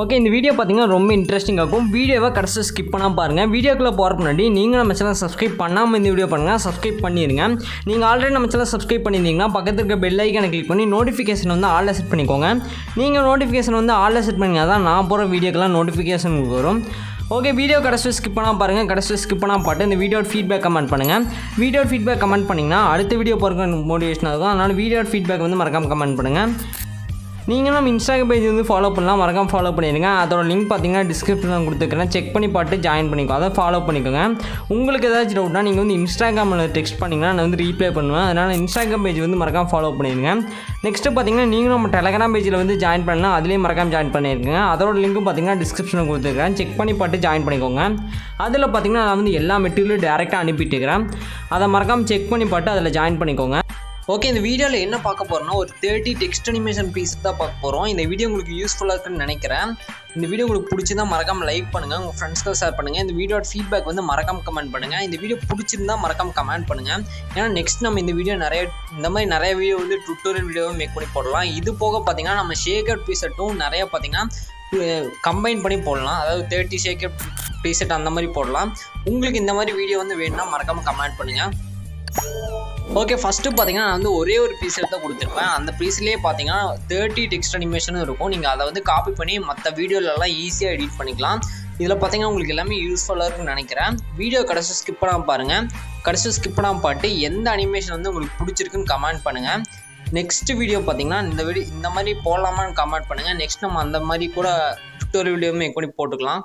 Okay, இந்த video பார்த்தீங்கன்னா ரொம்ப இன்ட்ரெஸ்டிங்காக இருக்கும். வீடியோவை கடைசி ஸ்கிப் பண்ணாமல் பாருங்கள். வீடியோக்குள்ளே போகிறதுக்கு முன்னாடி நீங்கள் நம்ம சேனல் சப்ஸ்கிரைப் பண்ணாமல் இந்த வீடியோ பண்ணுங்கள், சப்ஸ்கிரைப் பண்ணிடுங்க. நீங்கள் ஆல்ரெடி நம்ம சேனல் சப்ஸ்கிரைப் பண்ணியிருந்தீங்கன்னா பக்கத்தில் இருக்க பெல் ஐக்கானை கிளிக் பண்ணி நோட்டிஃபிகேஷன் வந்து ஆலில் செட் பண்ணிக்கோங்க. நீங்கள் நோட்டிஃபிகேஷன் வந்து ஆலில் செட் பண்ணிங்கன்னா தான் நான் போகிற வீடியோக்கெல்லாம் நோட்டிஃபிகேஷன் வரும். ஓகே, வீடியோ கடைசி ஸ்கிப் பண்ணாமல் பாருங்கள். கடைசி ஸ்கிப் பண்ணாமல் பாட்டு இந்த வீடியோட ஃபீட்பேக் கமெண்ட் பண்ணுங்கள். வீடியோட ஃபீட்பேக் கமெண்ட் பண்ணிங்கன்னா அடுத்த வீடியோ போகிறதுக்கு மோட்டிவேஷனாக இருக்கும். அதனால் வீடியோட ஃபீட்பேக் வந்து மறக்காமல் கமெண்ட் பண்ணுங்கள். நீங்கள் நம்ம இன்ஸ்டாகிராம் பேஜ் வந்து ஃபாலோ பண்ணலாம், மறக்காமல் ஃபாலோ பண்ணிடுங்க. அதோட லிங்க் பார்த்தீங்கன்னா டிஸ்கிரிப்ஷனில் கொடுத்துருக்கேன், செக் பண்ணி பார்த்து ஜாயின் பண்ணிக்கோ, அதை ஃபாலோ பண்ணிக்கோங்க. உங்களுக்கு ஏதாச்சும் டவுட்னா நீங்கள் வந்து இன்ஸ்டாகிராமில் டெக்ஸ்ட் பண்ணிங்கன்னா நான் வந்து ரீப்ளை பண்ணுவேன். அதனால் இன்ஸ்டாகிராம் பேஜ் வந்து மறக்காமல் ஃபாலோ பண்ணிடுங்க. நெக்ஸ்ட்டு பார்த்தீங்கன்னா நீங்களும் நம்ம டெலகிராம் பேஜில் வந்து ஜாயின் பண்ணலாம், அதுலேயும் மறக்காமல் ஜாயின் பண்ணியிருக்கேன். அதோட லிங்க்கும் பார்த்தீங்கன்னா டிஸ்கிரிப்ஷனில் கொடுத்துருக்கேன், செக் பண்ணி பார்த்து ஜாயின் பண்ணிக்கோங்க. அதில் பார்த்தீங்கன்னா நான் வந்து எல்லா மெட்டீரியலும் டேரெக்டாக அனுப்பிட்டுருக்கிறேன், அதை மறக்காமல் செக் பண்ணி பார்த்து அதில் ஜாயின் பண்ணிக்கோங்க. ஓகே, இந்த வீடியோவில் என்ன பார்க்க போகிறோம்னா ஒரு 30 டெக்ஸ்ட் அனிமேஷன் பீஸ் தான் பார்க்க போகிறோம். இந்த வீடியோ உங்களுக்கு யூஸ்ஃபுல்லாக இருக்குன்னு நினைக்கிறேன். இந்த வீடியோ உங்களுக்கு பிடிச்சிருந்தா மறக்காமல் லைக் பண்ணுங்கள், உங்கள் ஃப்ரெண்ட்ஸ்க்கு ஷேர் பண்ணுங்கள். இந்த வீடியோட ஃபீட்பேக் வந்து மறக்காமல் கமெண்ட் பண்ணுங்கள். இந்த வீடியோ பிடிச்சிருந்தா மறக்காமல் கமெண்ட் பண்ணுங்கள். ஏன்னா நெக்ஸ்ட் நம்ம இந்த வீடியோ இந்த மாதிரி நிறைய வீடியோ வந்து டுட்டோரியல் வீடியோவும் மேக் பண்ணி போடலாம். இது போக பார்த்தீங்கன்னா நம்ம ஷேக்கர் ப்ரீசெட்டும் நிறைய பார்த்தீங்கன்னா கம்பைன் பண்ணி போடலாம். அதாவது 30 ஷேக்கர் ப்ரீசெட் அந்த மாதிரி போடலாம். உங்களுக்கு இந்த மாதிரி வீடியோ வந்து வேணும்னா மறக்காமல் கமெண்ட் பண்ணுங்கள். ஓகே, ஃபஸ்ட்டு பார்த்தீங்கன்னா நான் வந்து ஒரே ஒரு பீஸ் தான் கொடுத்துருப்பேன். அந்த பீஸ்லேயே பார்த்தீங்கன்னா 30 டெக்ஸ்ட் அனிமேஷனும் இருக்கும். நீங்கள் அதை வந்து காப்பி பண்ணி மற்ற வீடியோலலாம் ஈஸியாக எடிட் பண்ணிக்கலாம். இதில் பார்த்தீங்கன்னா உங்களுக்கு எல்லாமே யூஸ்ஃபுல்லாக இருக்குன்னு நினைக்கிறேன். வீடியோ கடைசி ஸ்கிப் பண்ணாமல் பாருங்கள். கடைசி ஸ்கிப் பண்ணாமல் பாட்டு எந்த அனிமேஷன் வந்து உங்களுக்கு பிடிச்சிருக்குன்னு கமெண்ட் பண்ணுங்கள். நெக்ஸ்ட் வீடியோ பார்த்தீங்கன்னா இந்த மாதிரி போடலாமான்னு கமெண்ட் பண்ணுங்கள். நெக்ஸ்ட் நம்ம அந்த மாதிரி கூட டுட்டோரியல் வீடியோவுமே எப்படி போட்டுக்கலாம்.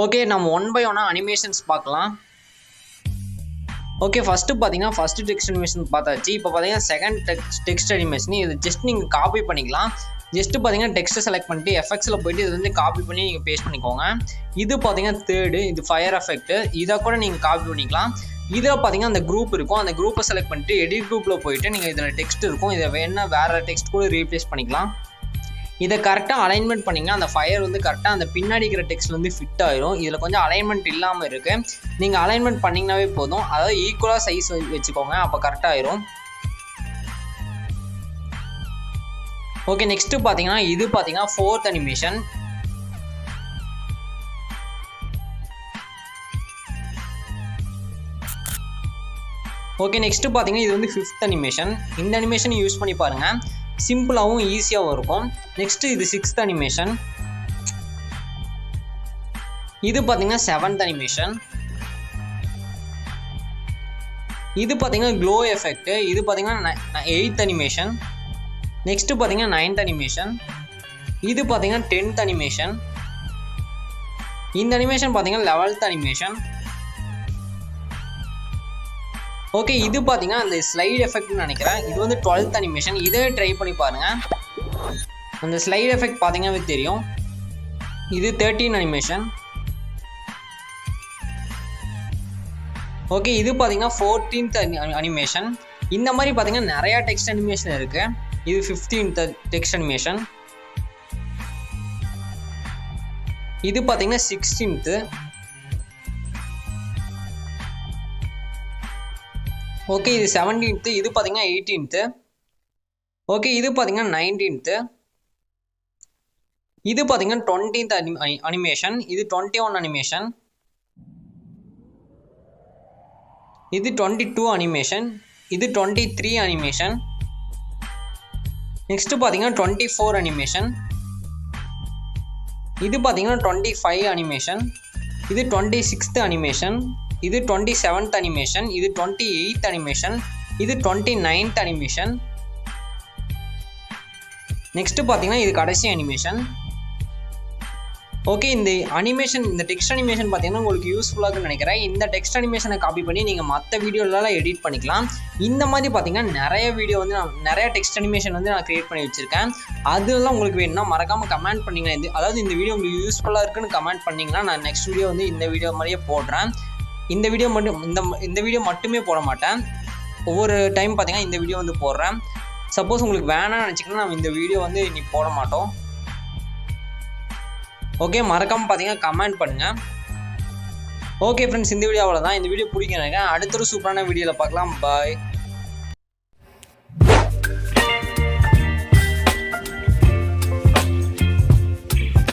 ஓகே, நம்ம 1 by 1 அனிமேஷன்ஸ் பார்க்கலாம். ஓகே, ஃபஸ்ட்டு பார்த்தீங்கன்னா ஃபஸ்ட்டு டெக்ஸ்ட் அனிமேஷன் பார்த்தாச்சு. இப்போ பார்த்தீங்கன்னா செகண்ட் டெக்ஸ்ட் அனிமேஷன். இது ஜஸ்ட் நீங்கள் காப்பி பண்ணிக்கலாம். ஜஸ்ட்டு பார்த்தீங்கன்னா டெக்ஸ்ட்டை செலக்ட் பண்ணிட்டு எஃபெக்ட்ஸில் போய்ட்டு இது வந்து காப்பி பண்ணி நீங்கள் பேஸ்ட் பண்ணிக்கோங்க. இது பார்த்தீங்கன்னா தேர்டு, இது ஃபயர் எஃபெக்ட்டு. இதை கூட நீங்கள் காப்பி பண்ணிக்கலாம். இதில் பார்த்தீங்கன்னா அந்த குரூப் இருக்கும், அந்த குரூப்பை செலக்ட் பண்ணிட்டு எடிட் குரூப்பில் போயிட்டு நீங்கள் இதில் டெக்ஸ்ட் இருக்கும், இதை வேணா வேறு டெக்ஸ்ட் கூட ரீப்ளேஸ் பண்ணிக்கலாம். இதை கரெக்டாக அலைன்மெண்ட் பண்ணிங்கன்னா அந்த ஃபயர் வந்து கரெக்டாக அந்த பின்னாடி இருக்கிற டெக்ஸ்ட் வந்து ஃபிட் ஆயிரும். இதில் கொஞ்சம் அலைன்மெண்ட் இல்லாமல் இருக்குது. நீங்கள் அலைன்மெண்ட் பண்ணிங்கனாவே போதும். அதாவது ஈக்குவலாக சைஸ் வச்சுக்கோங்க, அப்போ கரெக்டாக ஆயிரும். ஓகே, நெக்ஸ்ட்டு பார்த்தீங்கன்னா இது பார்த்தீங்கன்னா 4th அனிமேஷன். ஓகே, நெக்ஸ்ட்டு பார்த்தீங்கன்னா இது வந்து 5th அனிமேஷன். இந்த அனிமேஷன் யூஸ் பண்ணி பாருங்கள், சிம்பிளாகவும் ஈஸியாகவும் இருக்கும். நெக்ஸ்ட்டு இது 6th அனிமேஷன். இது பார்த்தீங்கன்னா 7th அனிமேஷன். இது பார்த்தீங்கன்னா க்ளோ எஃபெக்ட். இது பார்த்தீங்கன்னா 8th அனிமேஷன். நெக்ஸ்ட்டு பார்த்தீங்கன்னா 9th அனிமேஷன். இது பார்த்தீங்கன்னா 10th அனிமேஷன். இந்த அனிமேஷன் பார்த்தீங்கன்னா 11th அனிமேஷன். ஓகே, இது பார்த்தீங்கன்னா அந்த ஸ்லைடு எஃபெக்ட்னு நினைக்கிறேன். இது வந்து 12th அனிமேஷன். இதே ட்ரை பண்ணி பாருங்கள், அந்த ஸ்லைடு எஃபெக்ட் பார்த்தீங்கன்னா தெரியும். இது 13th அனிமேஷன். ஓகே, இது பார்த்தீங்கன்னா 14th அனிமேஷன். இந்த மாதிரி பார்த்தீங்கன்னா நிறையா டெக்ஸ்ட் அனிமேஷன் இருக்குது. இது 15th டெக்ஸ்ட் அனிமேஷன். இது பார்த்தீங்கன்னா 16th. ஓகே, இது 17th. இது பார்த்தீங்கன்னா 18th. ஓகே, இது பார்த்தீங்கன்னா 19th. இது பார்த்தீங்கன்னா 20th அனிமேஷன். இது 21 அனிமேஷன். இது 22 அனிமேஷன். இது 23 அனிமேஷன். நெக்ஸ்ட் பார்த்தீங்கன்னா 24 அனிமேஷன். இது பார்த்தீங்கன்னா 25 அனிமேஷன். இது 26th அனிமேஷன். இது 27th அனிமேஷன். இது 28th அனிமேஷன். இது 29th அனிமேஷன். நெக்ஸ்ட்டு பார்த்தீங்கன்னா இது கடைசி அனிமேஷன். ஓகே, இந்த அனிமேஷன் இந்த டெக்ஸ்ட் அனிமேஷன் பார்த்தீங்கன்னா உங்களுக்கு யூஸ்ஃபுல்லாக இருக்குன்னு நினைக்கிறேன். இந்த டெக்ஸ்ட் அனிமேஷனை காப்பி பண்ணி நீங்கள் மற்ற வீடியோலலாம் எடிட் பண்ணிக்கலாம். இந்த மாதிரி பார்த்தீங்கன்னா நிறைய வீடியோ வந்து நிறைய டெக்ஸ்ட் அனிமேஷன் வந்து நான் க்ரியேட் பண்ணி வச்சுருக்கேன். அதெல்லாம் உங்களுக்கு வேணும்னா மறக்காமல் கமெண்ட் பண்ணிங்கன்னா, அதாவது இந்த வீடியோ உங்களுக்கு யூஸ்ஃபுல்லாக இருக்குன்னு கமெண்ட் பண்ணிங்கன்னா நான் நெக்ஸ்ட் வீடியோ வந்து இந்த வீடியோ மாதிரியே போடுறேன். இந்த வீடியோ மட்டுமே போட மாட்டேன், ஒவ்வொரு டைம் பார்த்தீங்கன்னா இந்த வீடியோ வந்து போடுறேன். சப்போஸ் உங்களுக்கு வேணாம்னு நினச்சிங்கன்னா நம்ம இந்த வீடியோ வந்து இன்னைக்கு போட மாட்டோம். ஓகே, மறக்காமல் பார்த்தீங்கன்னா கமெண்ட் பண்ணுங்கள். ஓகே ஃப்ரெண்ட்ஸ், இந்த வீடியோ அவ்வளோதான். இந்த வீடியோ பிடிக்கும் நினைக்கிறேன். அடுத்த ஒரு சூப்பரான வீடியோவில் பார்க்கலாம். பாய்.